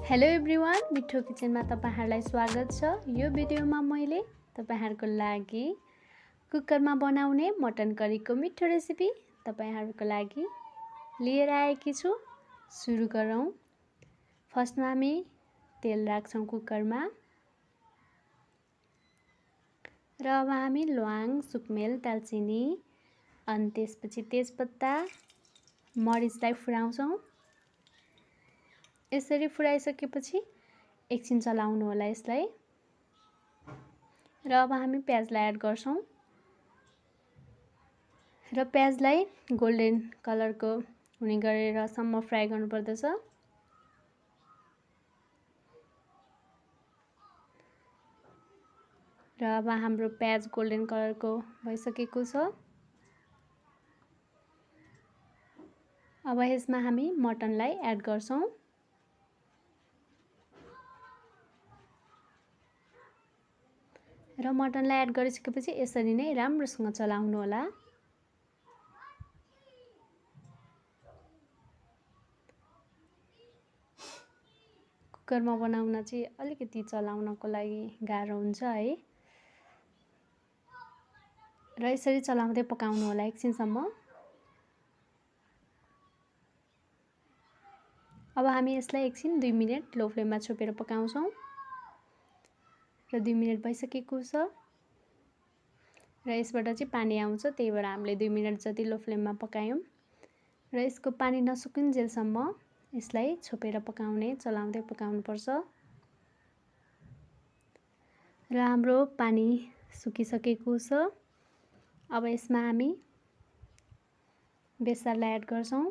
Hello everyone, मिठो किचनमा तपाईहरुलाई स्वागत छ। यो भिडियोमा मैले तपाईहरुको लागि कुकरमा बनाउने मटन करीको मिठो रेसिपी तपाईहरुको लागि लिएर आएकी छु। सुरु गरौँ। फर्स्टमा हामी तेल राख्छौं कुकरमा। र अब हामी ल्वाङ, सुकमेल, दालचिनी अनि त्यसपछि तेजपत्ता, मरिचलाई फुराउँछौं। यसरी फुराइसकेपछि एकछिन चलाउनु होला यसलाई। र अब हामी प्याजलाई एड गर्छौं र प्याजलाई गोल्डन कलरको हुने गरेर सम्म फ्राई गर्नुपर्दछ। र अब हाम्रो प्याज गोल्डन कलरको भइसकेको छ। अब यसमा हामी मटनलाई एड गर्छौं। र मटनलाई एड गरिसकेपछि यसरी नै राम्रोसँग चलाउनु होला। कुकरमा बनाउन चाहिँ अलिकति चलाउनको लागि गाह्रो हुन्छ है। र यसरी चलाउँदै पकाउनु होला एकछिनसम्म। अब हामी यसलाई एकछिन 2 मिनेट लो फ्लेममा छोपेर पकाउँछौं। र 2 मिनेट भइसकेको छ। र यसबाट चाहिँ पानी आउँछ, त्यही भएर हामीले 2 मिनेट जति लो फ्लेममा पकायौं। र यसको पानी नसुकिन्जेलसम्म यसलाई छोपेर पकाउने, चलाउँदै पकाउनु पर्छ। र हाम्रो पानी सुकिसकेको छ। अब यसमा हामी बेसारलाई एड गर्छौं।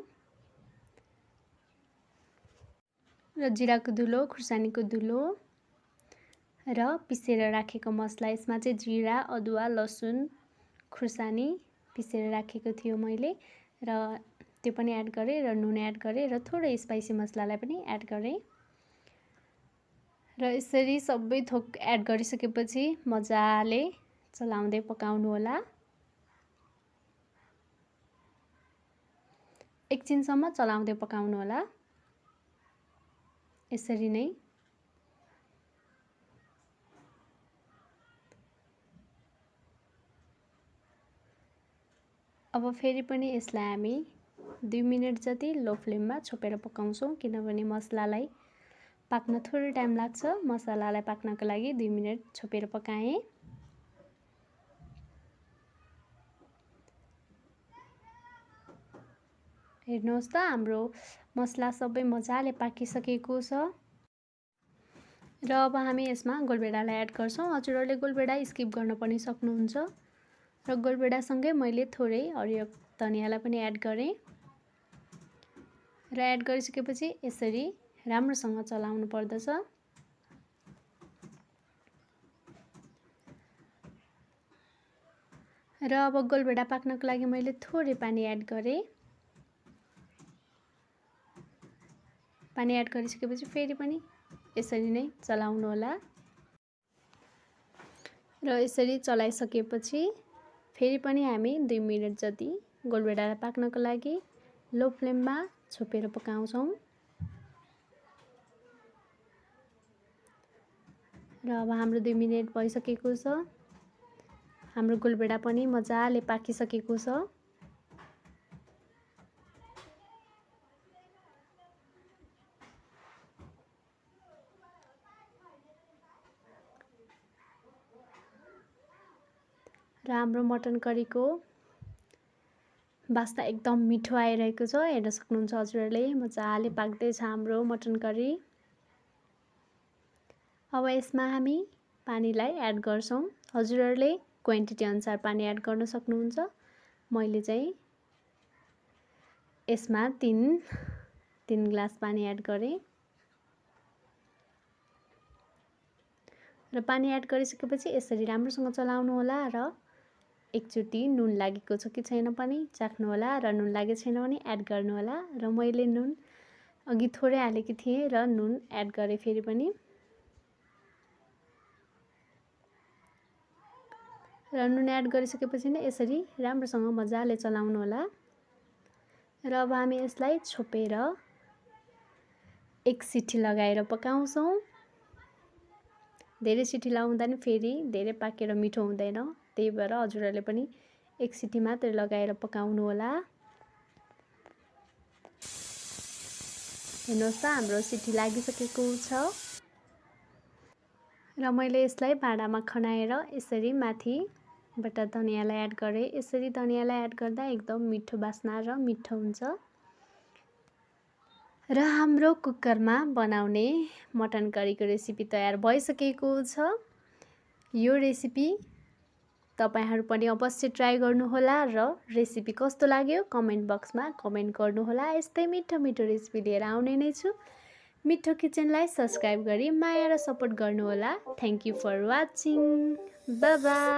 र जिराको धुलो, खुर्सानीको धुलो र पिसेर राखेको मसला। यसमा चाहिँ जिरा, अदुवा, लसुन, खुर्सानी पिसेर राखेको थियो मैले र त्यो पनि एड गरे र नुन एड गरे र थोरै स्पाइसी मसलालाई पनि एड गरे। र यसरी सबै थोक एड गरिसकेपछि मजाले चलाउँदै पकाउनु होला। एकछिनसम्म चलाउँदै पकाउनु होला। यसरी नै। अब फेरि पनि यसलाई हामी 2 मिनेट जति लो फ्लेममा छोपेर पकाउँछौं, किनभने मसलालाई पाक्न थोरै टाइम लाग्छ। मसलालाई पाक्नको लागि 2 मिनेट छोपेर पकाएँ। हेर्नुहोस् त, हाम्रो मसला सबै मजाले पाकिसकेको छ। र अब हामी यसमा गोलभेडालाई एड गर्छौं। हजुरहरूले गोलभेडा स्किप गर्न पनि सक्नुहुन्छ। र गोलभेडासँगै मैले थोरै हरियो धनियालाई पनि एड गरेँ। र एड गरिसकेपछि यसरी राम्रोसँग चलाउनु पर्दछ। र अब गोलभेडा पाक्नको लागि मैले थोरै पानी एड गरेँ। पानी एड गरिसकेपछि फेरि पनि यसरी नै चलाउनु होला। र यसरी चलाइसकेपछि फेरि पनि हामी 2 मिनेट जति गोलभेडालाई पाक्नको लागि लो फ्लेममा छोपेर पकाउँछौं। र अब हाम्रो 2 मिनेट भइसकेको छ। हाम्रो गोलभेडा पनि मजाले पाकिसकेको छ। र हाम्रो मटन करीको वास्ता एकदम मिठो आइरहेको छ। हेर्न सक्नुहुन्छ हजुरहरूले, मजाले पाक्दैछ हाम्रो मटन करी। अब यसमा हामी पानीलाई एड गर्छौं। हजुरहरूले क्वान्टिटी अनुसार पानी एड गर्न सक्नुहुन्छ। मैले चाहिँ यसमा 3 ग्लास पानी एड गरेँ। र पानी एड गरिसकेपछि यसरी राम्रोसँग चलाउनु होला। र एकचोटि नुन लागेको छ कि छैन पनि चाख्नु होला। र नुन लागेको छैन भने एड गर्नु होला। र मैले नुन अघि थोरै हालेकी थिएँ र नुन एड गरेँ फेरि पनि। र नुन एड गरिसकेपछि नै यसरी राम्रोसँग मजाले चलाउनु होला। र अब हामी यसलाई छोपेर एक सिटी लगाएर पकाउँछौँ। धेरै सिटी लगाउँदा नि फेरि धेरै पाकेर मिठो हुँदैन, त्यही भएर हजुरहरूले पनि एक सिटी मात्र लगाएर पकाउनु होला। हेर्नुहोस् त हाम्रो सिटी लागिसकेको छ र मैले यसलाई भाँडामा खनाएर यसरी माथिबाट धनियाँलाई एड गरेँ। यसरी धनियाँलाई एड गर्दा एकदम मिठो बास्ना र मिठो हुन्छ। र हाम्रो कुकरमा बनाउने मटन करीको रेसिपी तयार भइसकेको छ। यो रेसिपी तपाईहरु पनि अवश्य ट्राई गर्नुहोला र रेसिपी कस्तो लाग्यो कमेन्ट बक्समा कमेन्ट गर्नुहोला। यस्तै मिठो मिठो रेसिपी लिएर आउने नै छु। मिठो किचनलाई सब्स्क्राइब गरी माया र सपोर्ट गर्नुहोला। Thank you for watching. Bye by.